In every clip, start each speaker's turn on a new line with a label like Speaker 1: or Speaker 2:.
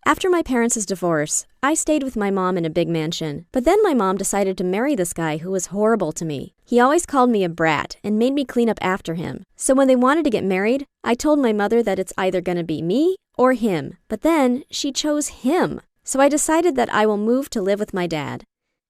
Speaker 1: After my parents' divorce, I stayed with my mom in a big mansion, but then my mom decided to marry this guy who was horrible to me. He always called me a brat and made me clean up after him. So when they wanted to get married, I told my mother that it's either gonna be me or him, but then she chose him. So I decided that I will move to live with my dad.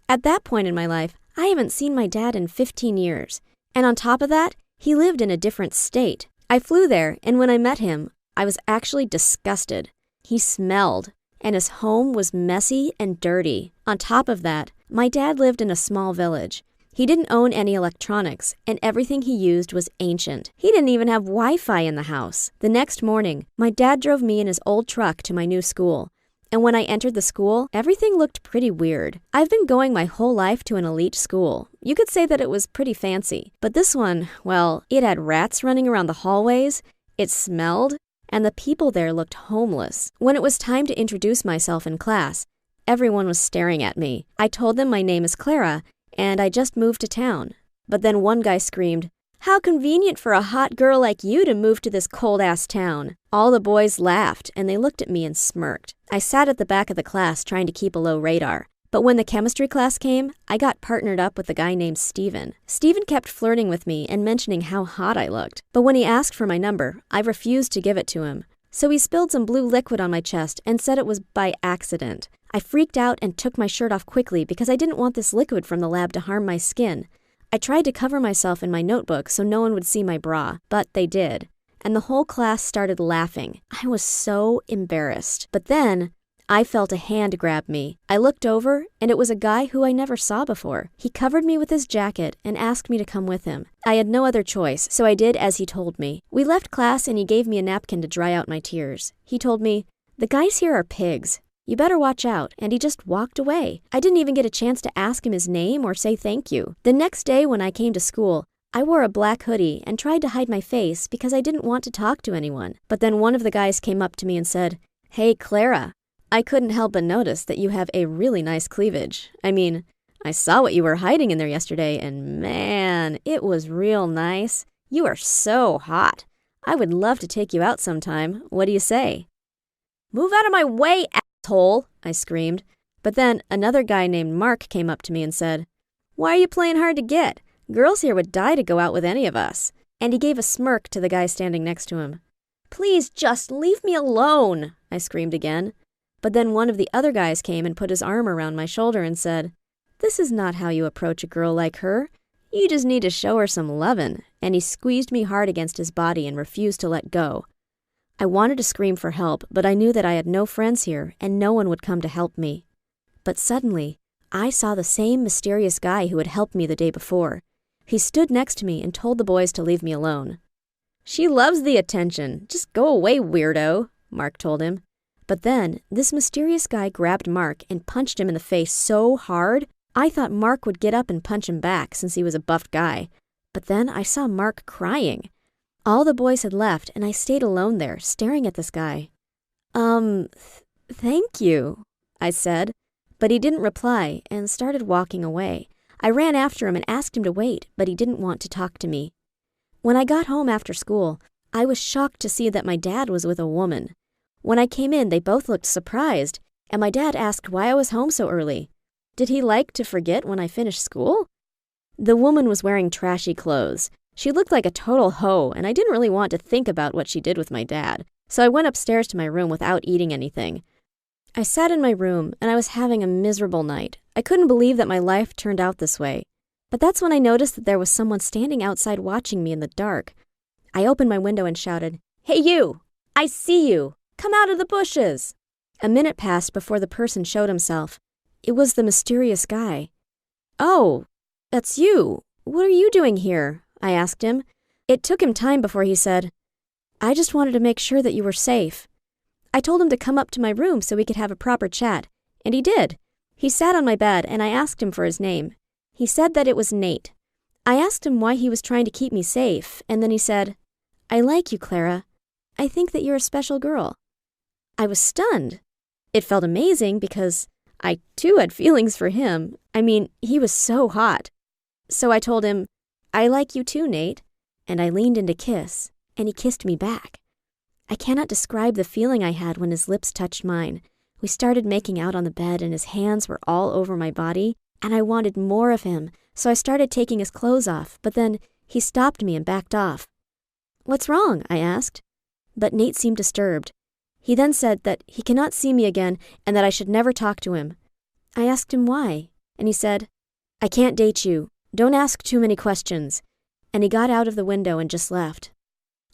Speaker 1: At that point in my life, I haven't seen my dad in 15 years. And on top of that, he lived in a different state. I flew there, and when I met him, I was actually disgusted. He smelled, and his home was messy and dirty. On top of that, my dad lived in a small village. He didn't own any electronics, and everything he used was ancient. He didn't even have Wi-Fi in the house. The next morning, my dad drove me in his old truck to my new school. And when I entered the school, everything looked pretty weird. I've been going my whole life to an elite school. You could say that it was pretty fancy. But this one, well, it had rats running around the hallways, it smelled, and the people there looked homeless. When it was time to introduce myself in class, everyone was staring at me. I told them my name is Clara, and I just moved to town. But then one guy screamed, "How convenient for a hot girl like you to move to this cold-ass town." All the boys laughed, and they looked at me and smirked. I sat at the back of the class trying to keep a low radar. But when the chemistry class came, I got partnered up with a guy named Steven. Steven kept flirting with me and mentioning how hot I looked. But when he asked for my number, I refused to give it to him. So he spilled some blue liquid on my chest and said it was by accident. I freaked out and took my shirt off quickly because I didn't want this liquid from the lab to harm my skin. I tried to cover myself in my notebook so no one would see my bra, but they did. And the whole class started laughing. I was so embarrassed. But then, I felt a hand grab me. I looked over, and it was a guy who I never saw before. He covered me with his jacket and asked me to come with him. I had no other choice, so I did as he told me. We left class and he gave me a napkin to dry out my tears. He told me, "The guys here are pigs. You better watch out," and he just walked away. I didn't even get a chance to ask him his name or say thank you. The next day when I came to school, I wore a black hoodie and tried to hide my face because I didn't want to talk to anyone. But then one of the guys came up to me and said, "Hey, Clara, I couldn't help but notice that you have a really nice cleavage. I mean, I saw what you were hiding in there yesterday, and man, it was real nice. You are so hot. I would love to take you out sometime. What do you say?" "Move out of my way, asshole," I screamed. But then another guy named Mark came up to me and said, "Why are you playing hard to get? Girls here would die to go out with any of us." And he gave a smirk to the guy standing next to him. "Please just leave me alone," I screamed again. But then one of the other guys came and put his arm around my shoulder and said, "This is not how you approach a girl like her. You just need to show her some lovin'." And he squeezed me hard against his body and refused to let go. I wanted to scream for help, but I knew that I had no friends here and no one would come to help me. But suddenly, I saw the same mysterious guy who had helped me the day before. He stood next to me and told the boys to leave me alone. "She loves the attention. Just go away, weirdo," Mark told him. But then, this mysterious guy grabbed Mark and punched him in the face so hard, I thought Mark would get up and punch him back since he was a buff guy. But then I saw Mark crying. All the boys had left, and I stayed alone there, staring at this guy. Thank you," I said, but he didn't reply and started walking away. I ran after him and asked him to wait, but he didn't want to talk to me. When I got home after school, I was shocked to see that my dad was with a woman. When I came in, they both looked surprised, and my dad asked why I was home so early. Did he like to forget when I finished school? The woman was wearing trashy clothes. She looked like a total hoe, and I didn't really want to think about what she did with my dad, so I went upstairs to my room without eating anything. I sat in my room, and I was having a miserable night. I couldn't believe that my life turned out this way. But that's when I noticed that there was someone standing outside watching me in the dark. I opened my window and shouted, "Hey you! I see you! Come out of the bushes!" A minute passed before the person showed himself. It was the mysterious guy. "Oh, that's you. What are you doing here?" I asked him. It took him time before he said, "I just wanted to make sure that you were safe." I told him to come up to my room so we could have a proper chat, and he did. He sat on my bed and I asked him for his name. He said that it was Nate. I asked him why he was trying to keep me safe, and then he said, "I like you, Clara. I think that you're a special girl." I was stunned. It felt amazing because I too had feelings for him. I mean, he was so hot. So I told him, "I like you too, Nate," and I leaned in to kiss, and he kissed me back. I cannot describe the feeling I had when his lips touched mine. We started making out on the bed and his hands were all over my body, and I wanted more of him, so I started taking his clothes off, but then he stopped me and backed off. "What's wrong?" I asked. But Nate seemed disturbed. He then said that he cannot see me again and that I should never talk to him. I asked him why, and he said, "I can't date you. Don't ask too many questions." And he got out of the window and just left.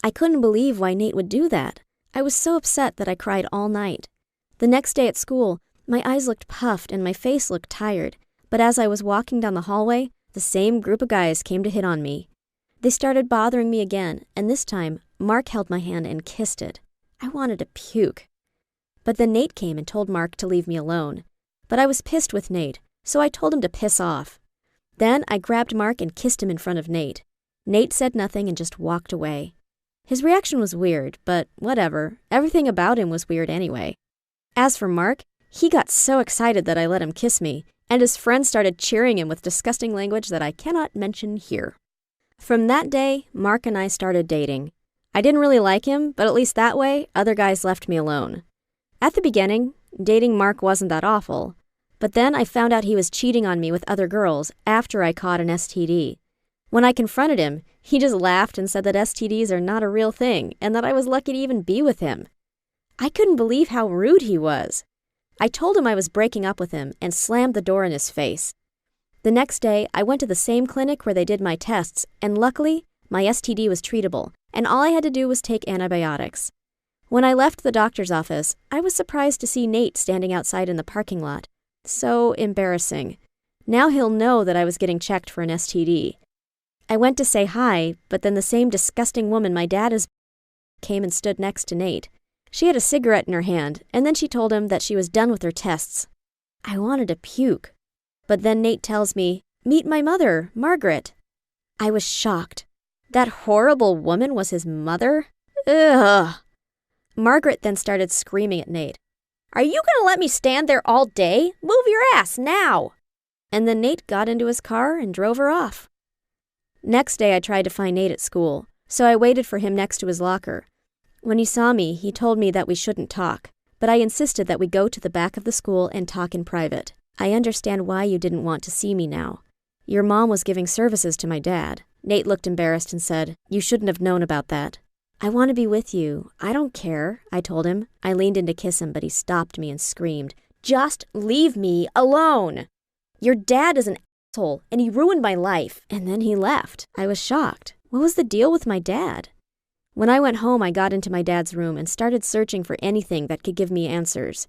Speaker 1: I couldn't believe why Nate would do that. I was so upset that I cried all night. The next day at school, my eyes looked puffed and my face looked tired, but as I was walking down the hallway, the same group of guys came to hit on me. They started bothering me again, and this time, Mark held my hand and kissed it. I wanted to puke. But then Nate came and told Mark to leave me alone. But I was pissed with Nate, so I told him to piss off. Then I grabbed Mark and kissed him in front of Nate. Nate said nothing and just walked away. His reaction was weird, but whatever. Everything about him was weird anyway. As for Mark, he got so excited that I let him kiss me, and his friends started cheering him with disgusting language that I cannot mention here. From that day, Mark and I started dating. I didn't really like him, but at least that way, other guys left me alone. At the beginning, dating Mark wasn't that awful, but then I found out he was cheating on me with other girls after I caught an STD. When I confronted him, he just laughed and said that STDs are not a real thing and that I was lucky to even be with him. I couldn't believe how rude he was. I told him I was breaking up with him and slammed the door in his face. The next day, I went to the same clinic where they did my tests, and luckily, my STD was treatable, and all I had to do was take antibiotics. When I left the doctor's office, I was surprised to see Nate standing outside in the parking lot. So embarrassing. Now he'll know that I was getting checked for an STD. I went to say hi, but then the same disgusting woman my dad is came and stood next to Nate. She had a cigarette in her hand, and then she told him that she was done with her tests. I wanted to puke. But then Nate tells me, "Meet my mother, Margaret." I was shocked. That horrible woman was his mother? Ugh. Margaret then started screaming at Nate. "Are you going to let me stand there all day? Move your ass now!" And then Nate got into his car and drove her off. Next day I tried to find Nate at school, so I waited for him next to his locker. When he saw me, he told me that we shouldn't talk, but I insisted that we go to the back of the school and talk in private. "I understand why you didn't want to see me now. Your mom was giving services to my dad." Nate looked embarrassed and said, "You shouldn't have known about that." "I want to be with you. I don't care," I told him. I leaned in to kiss him, but he stopped me and screamed, "Just leave me alone! Your dad is an asshole, and he ruined my life." And then he left. I was shocked. What was the deal with my dad? When I went home, I got into my dad's room and started searching for anything that could give me answers.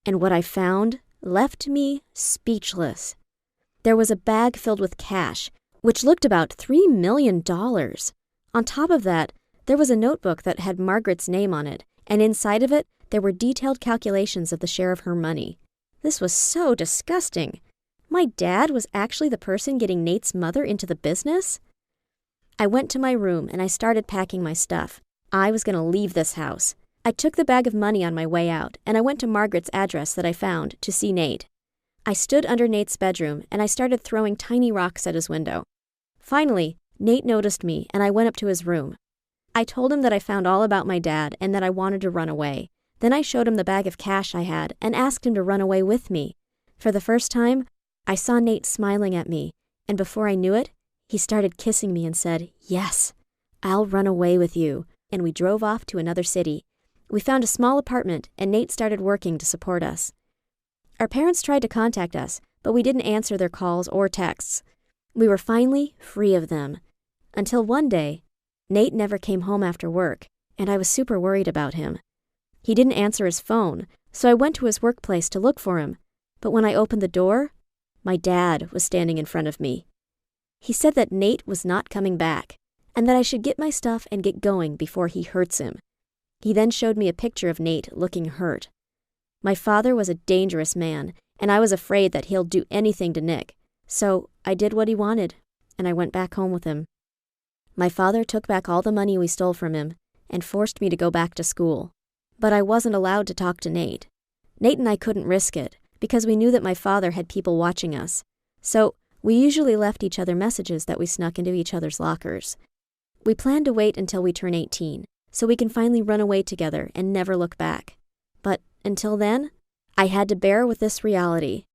Speaker 1: And what I found left me speechless. There was a bag filled with cash, which looked about $3 million. On top of that, there was a notebook that had Margaret's name on it, and inside of it, there were detailed calculations of the share of her money. This was so disgusting. My dad was actually the person getting Nate's mother into the business? I went to my room and I started packing my stuff. I was going to leave this house. I took the bag of money on my way out, and I went to Margaret's address that I found to see Nate. I stood under Nate's bedroom, and I started throwing tiny rocks at his window. Finally, Nate noticed me, and I went up to his room. I told him that I found all about my dad and that I wanted to run away. Then I showed him the bag of cash I had and asked him to run away with me. For the first time, I saw Nate smiling at me, and before I knew it, he started kissing me and said, "Yes, I'll run away with you." And we drove off to another city. We found a small apartment, and Nate started working to support us. Our parents tried to contact us, but we didn't answer their calls or texts. We were finally free of them. Until one day, Nate never came home after work, and I was super worried about him. He didn't answer his phone, so I went to his workplace to look for him. But when I opened the door, my dad was standing in front of me. He said that Nate was not coming back, and that I should get my stuff and get going before he hurts him. He then showed me a picture of Nate looking hurt. My father was a dangerous man, and I was afraid that he'll do anything to Nick. So I did what he wanted, and I went back home with him. My father took back all the money we stole from him and forced me to go back to school. But I wasn't allowed to talk to Nate. Nate and I couldn't risk it, because we knew that my father had people watching us. So we usually left each other messages that we snuck into each other's lockers. We planned to wait until we turn 18, so we can finally run away together and never look back. But until then, I had to bear with this reality.